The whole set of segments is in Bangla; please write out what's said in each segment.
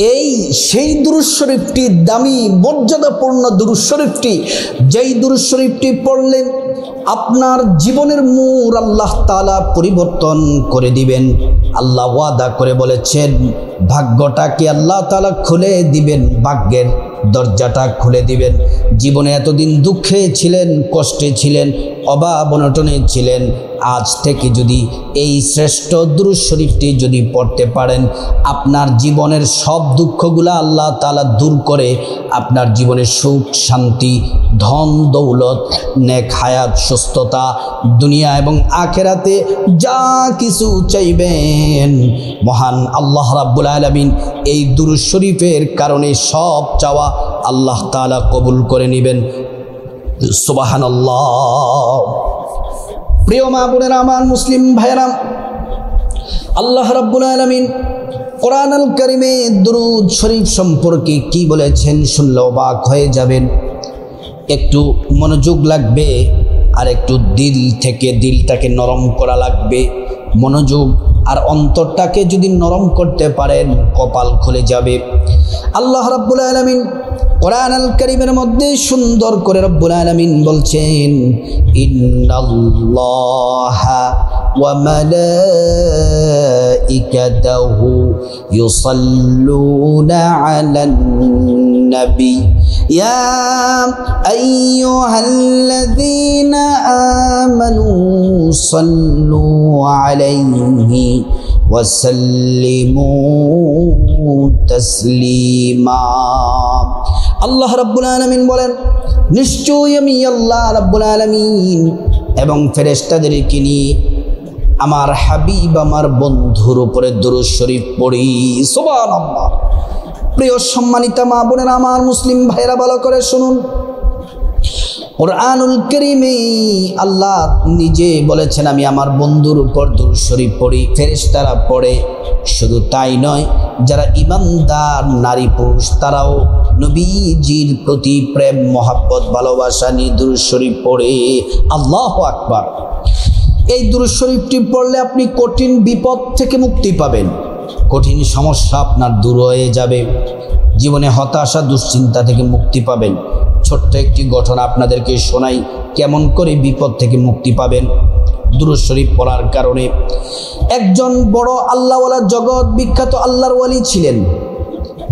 এই সেই দুরূদ শরীফটি দামি মর্যাদাপূর্ণ দুরূদ শরীফটি, যেই দুরূদ শরীফটি পড়লে আপনার জীবনের মোড় আল্লাহ তাআলা পরিবর্তন করে দিবেন। আল্লাহ ওয়াদা করে বলেছেন, ভাগ্যটাকে আল্লাহ তাআলা খুলে দিবেন, ভাগ্যের দরজাটা খুলে দিবেন। জীবনে এতদিন দুঃখে ছিলেন, কষ্টে ছিলেন, অভাব অনটনে ছিলেন, আজ থেকে যদি এই শ্রেষ্ঠ দুরূদ শরীফটি যদি পড়তে পারেন, আপনার জীবনের সব দুঃখগুলা আল্লাহ তাআলা দূর করে আপনার জীবনে সুখ শান্তি, ধন দৌলত, নেক হায়াত, সুস্থতা, দুনিয়া এবং আখিরাতে যা কিছু চাইবেন মহান আল্লাহ রাব্বুল আলামিন এই দুরূদ শরীফের কারণে সব চাওয়া আল্লাহ তাআলা কবুল করে নেবেন। সুবহানাল্লাহ। প্রিয় মা বোনেরা, আমার মুসলিম ভাইয়েরা, আল্লাহ রাব্বুল আলামিন কোরআনুল কারীমে দুরূদ শরীফ সম্পর্কে কি বলেছেন শুনলে অবাক হয়ে যাবেন। একটু মনোযোগ লাগবে আর একটু দিলটাকে নরম করা লাগবে। মনোযোগ আর অন্তরটাকে যদি নরম করতে পারেন, কপাল খুলে যাবে। আল্লাহ রাব্বুল আলামিন কোরআনুল কারীমের মধ্যে সুন্দর করে রব্বুল আলামিন বলছেন, ইন্নাল্লাহা ওয়া মালাইকাতাহু ইউসাল্লুনা আলান নবী ইয়া আইয়ুহাল্লাযীনা আমানু সাল্লু আলাইহি ওয়া সাল্লিমু তাসলিমা। আল্লাহ রাব্বুল আলামিন বলেন, নিশ্চয়ই আমি আল্লাহ রাব্বুল আলামিন এবং ফেরেশতাদেরকে নিয়ে আমার হাবিব, আমার বন্ধুর উপরে দুরূদ শরীফ পড়ি। সুবহানাল্লাহ। প্রিয় সম্মানিতা মা বোনেরা, আমার মুসলিম ভাইরা, ভালো করে শুনুন। কোরআনুল কারীমে আল্লাহ নিজে বলেছেন, আমি আমার বন্ধুর উপর দুরূদ শরীফ পড়ি। ফেরেশতারা পড়ে। শুধু তাই নয়, যারা ঈমানদার নারী পুরুষ তারাও নবীজির প্রতি প্রেম মহব্বত ভালোবাসা নিয়ে দুরূদ শরীফ পড়ে। আল্লাহু আকবার। এই দুরূদ শরীফটি পড়লে আপনি কঠিন বিপদ থেকে মুক্তি পাবেন, কঠিন সমস্যা আপনার দূর হয়ে যাবে, জীবনে হতাশা দুশ্চিন্তা থেকে মুক্তি পাবেন। ছোট্ট একটি ঘটনা আপনাদেরকে শোনাই, কেমন করে বিপদ থেকে মুক্তি পাবেন দুরূদ শরীফ পড়ার কারণে। একজন বড় আল্লাহওয়ালা, জগৎ বিখ্যাত আল্লাহর ওয়ালি ছিলেন।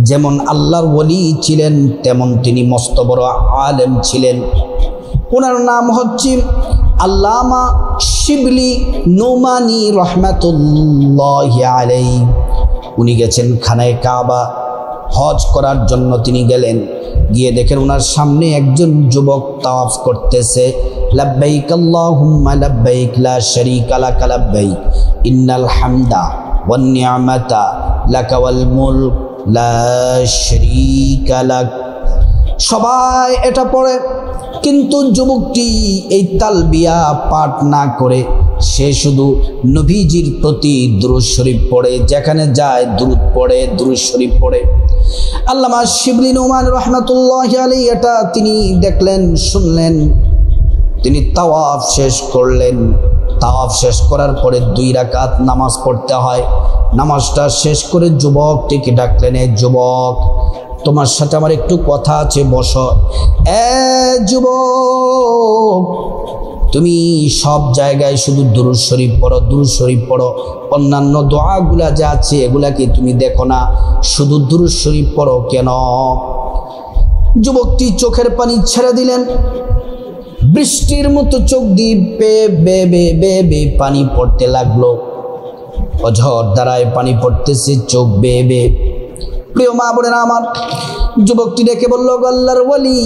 যেমন আল্লাহর ওয়ালি ছিলেন, তেমন তিনি মস্ত বড় আলেম ছিলেন। ওনার নাম হচ্ছে আল্লামা শিবলি নোমানি রহমাতুল্লাহি আলাইহি। উনি গেছেন খানায়ে কাবা, হজ করার জন্য তিনি গেলেন। গিয়ে দেখেন ওনার সামনে একজন যুবক তাওয়াফ করতেছে। লাব্বাইক আল্লাহুম্মা লাব্বাইক লা শারীকা লাকা লাব্বাইক ইন্নাল হামদা ওয়ান নি'মাতা লাকা ওয়াল মুলক লা শারীকা লাক। সবাই এটা পড়ে, কিন্তু যুবকটি এই তালবিয়া পাঠ না করে সে শুধু নবীজির প্রতি দুরূদ শরীফ পড়ে। যেখানে যায় দুরূদ পড়ে, দুরূদ শরীফ পড়ে। আল্লামা শিবলি নোমানি রাহমাতুল্লাহি আলাইহি এটা তিনি দেখলেন, শুনলেন। তিনি তাওয়াফ শেষ করলেন। তাওয়াফ শেষ করার পরে 2 রাকাত নামাজ পড়তে হয়। নামাজটা শেষ করে যুবকটিকে ডাকলেন, এ যুবক, তোমার সাথে আমার একটু কথা আছে, বসো। যুবক, তুমি সব জায়গায় শুধু দুরূদ শরীফ পড়ো, দুরূদ শরীফ পড়ো, অন্যান্য দোয়াগুলা যা আছে এগুলাকে তুমি দেখো না, শুধু দুরূদ শরীফ পড়ো কেন? যুবকটি চোখের পানি ছেড়ে দিলেন। বৃষ্টির মতো চোখ দিয়ে বে পানি পড়তে লাগলো। অঝর দ্বারায় পানি পড়তেছে, চোখ বে। প্রিয় মা বোনেরা আমার, যুবকটি ডেকে বলল, আল্লাহর ওয়ালি,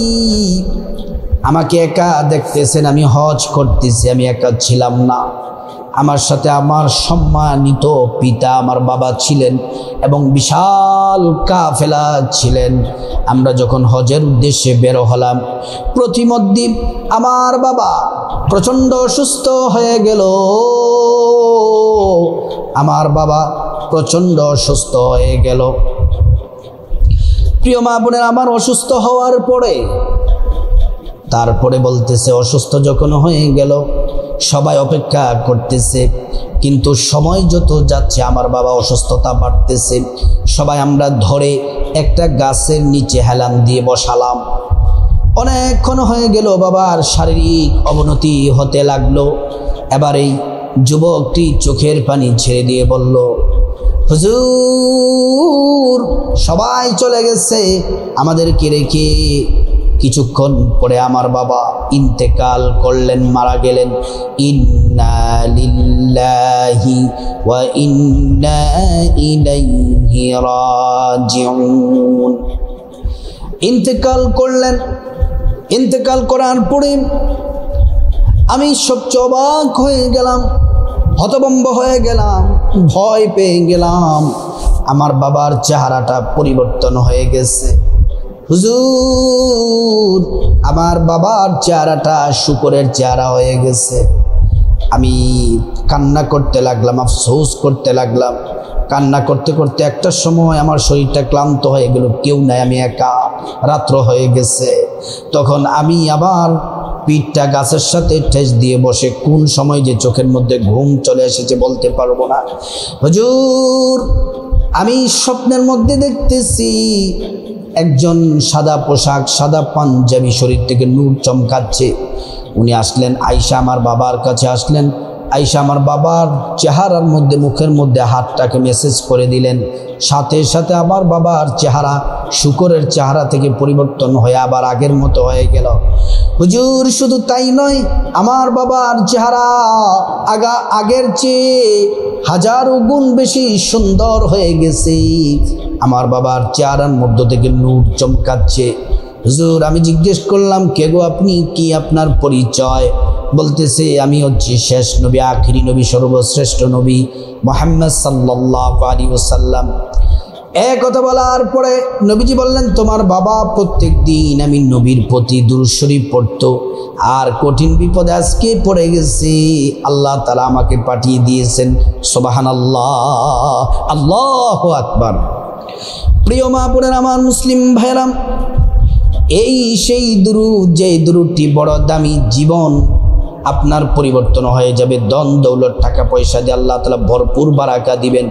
আমাকে একা দেখতেছেন, আমি হজ করতেছি, আমি একা ছিলাম না। আমার সাথে আমার সম্মানিত পিতা, আমার বাবা ছিলেন এবং বিশাল কাফেলা ছিলেন। আমরা যখন হজের উদ্দেশ্যে বের হলাম, প্রতিমধ্যে আমার বাবা প্রচণ্ড অসুস্থ হয়ে গেল। আমার বাবা প্রচণ্ড অসুস্থ হয়ে গেল। প্রিয় মা বোনের, আমার অসুস্থ হওয়ার পরে তারপরে বলতেছে, অসুস্থ যখন হয়ে গেল সবাই অপেক্ষা করতেছে, কিন্তু সময় যত যাচ্ছে আমার বাবা অসুস্থতা বাড়তেছে। সবাই আমরা ধরে একটা গাছের নিচে হেলান দিয়ে বসালাম। অনেকক্ষণ হয়ে গেল, বাবার শারীরিক অবনতি হতে লাগলো। এবার এই যুবকটি চোখের পানি ছেড়ে দিয়ে বলল, হুজুর সবাই চলে গেছে আমাদেরকে রেখে। কিছুক্ষণ পরে আমার বাবা ইন্তেকাল করলেন, মারা গেলেন। ইন্না লিল্লাহি ওয়া ইন্না ইলাইহি রাজিউন। ইন্তেকাল করলেন। ইন্তেকাল করার পরে আমি সবচেয়ে অবাক হয়ে গেলাম, হতভম্ব হয়ে গেলাম, ভয় পেয়ে গেলাম। আমার বাবার চেহারাটা পরিবর্তন হয়ে গেছে। হুজুর আমার বাবার চেহারাটা শূকরের চেহারা হয়ে গেছে। আমি কান্না করতে লাগলাম, আফসোস করতে লাগলাম। কান্না করতে করতে একটা সময় আমার শরীরটা ক্লান্ত হয়ে গেল, কেউ নাই, আমি একা, রাত্র হয়ে গেছে। তখন আমি আবার পিঠটা গাছের সাথে ঠেস দিয়ে বসে কোন সময় যে চোখের মধ্যে ঘুম চলে এসেছে বলতে পারবো না। হুজুর আমি স্বপ্নের মধ্যে দেখতেছি একজন সাদা পোশাক, সাদা পাঞ্জাবি, শরীর থেকে নূর চমকাচ্ছে। উনি আসলেন, আয়েশা আমার বাবার কাছে আসলেন। আয়েশা আমার বাবার চেহারার মধ্যে, মুখের মধ্যে হাতটাকে মেসেজ করে দিলেন। সাথে সাথে আমার বাবার চেহারা শূকরের চেহারা থেকে পরিবর্তন হয়ে আবার আগের মতো হয়ে গেল। হুজুর শুধু তাই নয়, আমার বাবার চেহারা আগের চেয়ে হাজারো গুণ বেশি সুন্দর হয়ে গেছে। আমার বাবার চেহারার মধ্য থেকে নূর চমকাচ্ছে। হুজুর আমি জিজ্ঞেস করলাম, কে গো আপনি, কি আপনার পরিচয়? বলতেছে আমি হচ্ছি শেষ নবী, আখিরি নবী, সর্বশ্রেষ্ঠ নবী মুহাম্মদ সাল্লাল্লাহু আলাইহি ওয়াসাল্লাম। এই কথা বলার পরে নবীজি বললেন, তোমার বাবা প্রত্যেক দিন আমি নবীর প্রতি দুরূদ শরীফ পড়তো, আর কঠিন বিপদে আজকে পড়ে গেছে, আল্লাহ তাআলা আমাকে পাঠিয়ে দিয়েছেন। সুবহানাল্লাহ, আল্লাহু আকবার। প্রিয় মা বোনেরা আমার, মুসলিম ভাইরাম, এই সেই দুরূদ, যে দুরূদটি বড় দামি, জীবন আপনার পরিবর্তন হয়ে যাবে। ধন দৌলত টাকা পয়সা দিয়ে আল্লাহ তাআলা ভরপুর বারাকা দিবেন।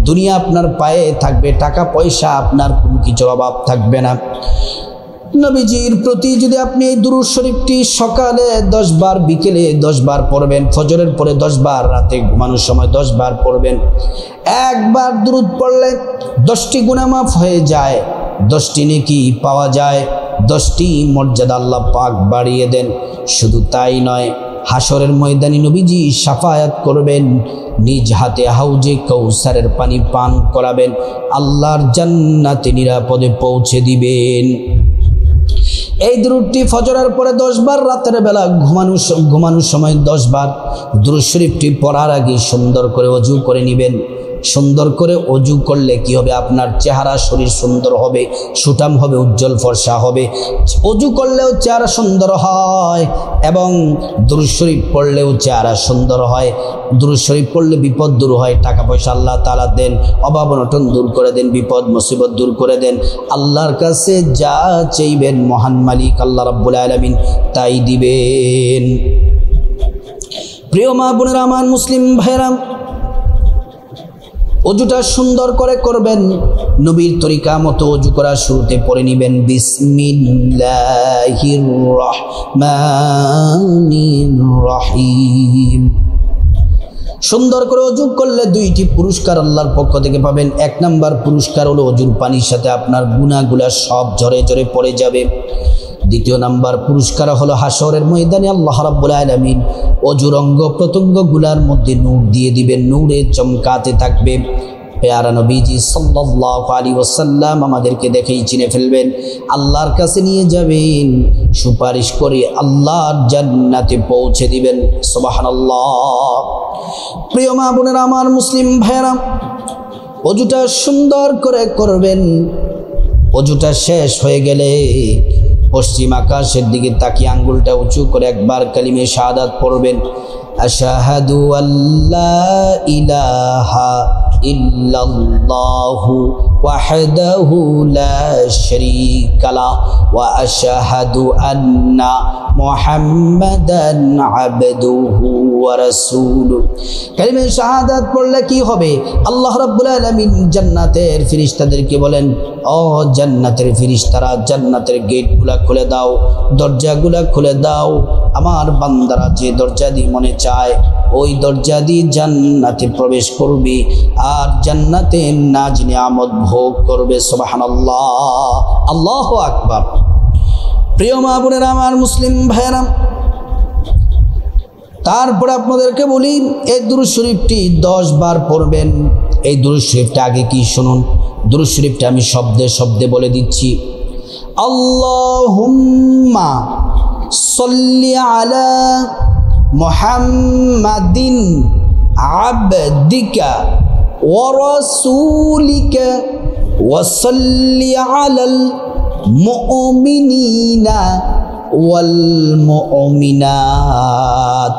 দুনিয়া আপনার পায়ে থাকবে, টাকা পয়সা আপনার কোনো কিছুর অভাব থাকবে না। নবীজির প্রতি যদি আপনি এই দুরূদ শরীফটি সকালে 10 বার, বিকেলে 10 বার পড়বেন, ফজরের পরে 10 বার, রাতে ঘুমানোর সময় 10 বার পড়বেন। একবার দুরূদ পড়লে 10টি গুনাহ মাফ হয়ে যায়, 10টি নেকি পাওয়া যায়, 10টি মর্যাদা আল্লাহ পাক বাড়িয়ে দেন। শুধু তাই নয়, হাসরের ময়দানে নবীজি শাফায়াত করবেন, নিজ হাতে হাউজে কাউসারের পানি পান করাবেন, আল্লাহর জান্নাতে নিরাপদে পৌঁছে দিবেন। এই দুরূদটি ফজরের পরে 10 বার, রাতের বেলা ঘুমানোর সময় 10 বার। দুরূদ শরীফটি পড়ার আগে সুন্দর করে ওযু করে নেবেন। সুন্দর করে ওযু করলে কি হবে? আপনার চেহারা, শরীর সুন্দর হবে, সুঠাম হবে, উজ্জ্বল ফর্সা হবে। ওযু করলেও চেহারা সুন্দর হয় এবং দুরূদ শরীফ পড়লেও চেহারা সুন্দর হয়। দুরূদ শরীফ পড়লে বিপদ দূর হয়, টাকা পয়সা আল্লাহ তাআলা দেন, অভাব অনটন দূর করে দেন, বিপদ মুসিবত দূর করে দেন। আল্লাহর কাছে যা চাইবেন মহান মালিক আল্লাহ রাব্বুল আলামিন তাই দিবেন। প্রিয় মা বোনেরা আমার, মুসলিম ভাইরা, ওযুটা সুন্দর করে করবেন, নবীর তরিকা মতো ওযু করার শুরুতে পড়ে নেবেন বিসমিল্লাহির রহমানির রহিম। সুন্দর করে ওযু করলে 2টি পুরস্কার আল্লাহর পক্ষ থেকে পাবেন। 1 নাম্বার পুরস্কার হলো ওযুর পানির সাথে আপনার গুনাহগুলো সব ঝরে ঝরে পড়ে যাবে। 2 নাম্বার পুরস্কার হলো হাসরের ময়দানে আল্লাহ রাব্বুল আলামিন ওযুর অঙ্গ প্রত্যঙ্গগুলোর মধ্যে নূর দিয়ে দিবেন, নূরে চমকাতে থাকবে। পেয়ারা নবীজি সাল্লাল্লাহু আলাইহি ওয়াসাল্লাম আমাদেরকে দেখেই চিনে ফেলবেন, আল্লাহর কাছে নিয়ে যাবেন, সুপারিশ করে আল্লাহর জান্নাতে পৌঁছে দিবেন। সুবহানাল্লাহ। প্রিয় মা বোনেরা আমার, মুসলিম ভাইরা, ওযুটা সুন্দর করে করবেন। ওযুটা শেষ হয়ে গেলে পশ্চিম আকাশের দিকে তাকিয়ে আঙ্গুলটা উঁচু করে একবার কালিমে শাহাদাত পড়বেন। আশহাদু আল্লা ইলাহা ইল্লাল্লাহু ওয়াহদাহু লা শারীকা লাহু ওয়া আশহাদু আন্না মুহাম্মাদান আবদুহু ওয়া রাসূলুহু। কালিমা শাহাদাত পড়লে কি হবে? আল্লাহ রাব্বুল আলামিন জান্নাতের ফেরেশতাদেরকে বলেন, ও জান্নাতের ফেরেশতারা, জান্নাতের গেটগুলা খুলে দাও, দরজাগুলা খুলে দাও। আমার বান্দারা যে দরজা দিয়ে মনে চায় ওই দরজা দিয়ে জান্নাতে প্রবেশ করবে আর জান্নাতে নাজ নিয়ামত ভোগ করবে। সুবহানাল্লাহ, আল্লাহু আকবার। প্রিয় মা বোনেরা, আমার মুসলিম ভাইয়েরা, তারপরে আপনাদেরকে বলি এই দুরূদ শরীফটি 10 বার পড়বেন। এই দুরূদ শরীফটা আগে কি শুনুন, দুরূদ শরীফটা আমি শব্দে শব্দে বলে দিচ্ছি। আল্লাহুম্মা সাল্লি আলা মুহাম্মাদিন আবদিকা ওয়া রাসূলিকা ওয়া সাল্লি আলাল মুমিনিনা ওয়াল মুমিনাত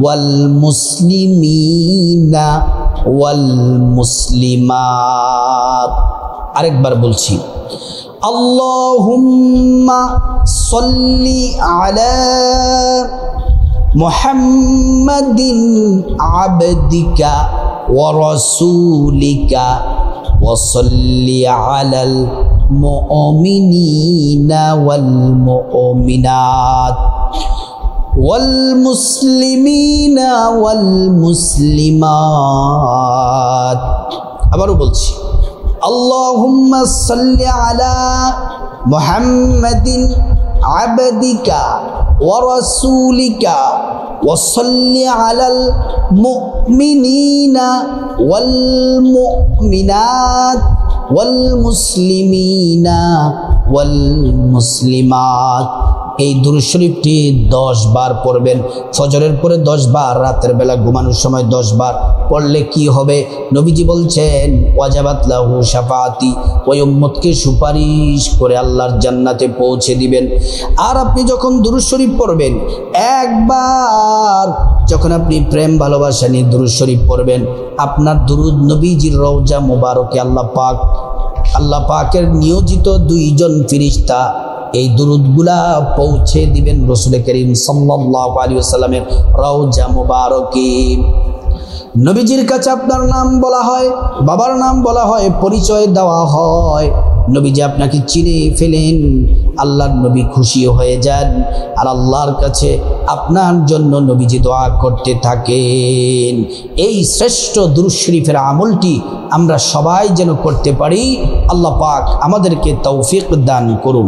ওয়াল মুসলিমিনা ওয়াল মুসলিমাত। আরেকবার বলছি, আল্লাহুম্মা সাল্লি আলা মুহাম্মাদিন আবদিকা ওয়া রাসূলিকা ওয়া সাল্লি আলাল মুমিনিনা ওয়াল মুমিনাত ওয়াল মুসলিমিনা ওয়াল মুসলিমাত। আবারও বলছি, আল্লাহুম্মা সাল্লি আলা মুহাম্মাদিন আবদিকা ওয়া রাসূলিকা ওয়া সাল্লি আলাল মুমিনিনা ওয়াল মুমিনাত ওয়াল মুসলিমিনা ওয়াল মুসলিমাত। এই দুরূদ শরীফটি 10 বার পড়বেন। ফজরের পরে 10 বার, রাতের বেলা ঘুমানোর সময় 10 বার পড়লে কি হবে? নবীজি বলছেন, ওয়াজাবাত লাহু শাফাআতি, ওই উম্মতকে সুপারিশ করে আল্লাহর জান্নাতে পৌঁছে দিবেন। আর আপনি যখন দুরূদ শরীফ পড়বেন, একবার যখন আপনি প্রেম ভালোবাসা নিয়ে দুরূদ শরীফ পড়বেন, আপনার দুরূদ নবীজির রওজা মুবারকে আল্লাহ পাকের নিয়োজিত 2 জন ফেরেশতা এই দুরুদগুলা পৌঁছে দিবেন রাসূল করিম সাল্লাল্লাহু আলাইহি ওয়াসাল্লামের রওজা মুবারকে। নবীজির কাছে আপনার নাম বলা হয়, বাবার নাম বলা হয়, পরিচয় দেওয়া হয়। নবীজি আপনাকে চিনে ফেলেন, আল্লাহর নবী খুশি হয়ে যান আর আল্লাহর কাছে আপনার জন্য নবীজি দোয়া করতে থাকেন। এই শ্রেষ্ঠ দুরূদ শরীফের আমলটি আমরা সবাই যেন করতে পারি। আল্লাহ পাক আমাদেরকে তৌফিক দান করুন।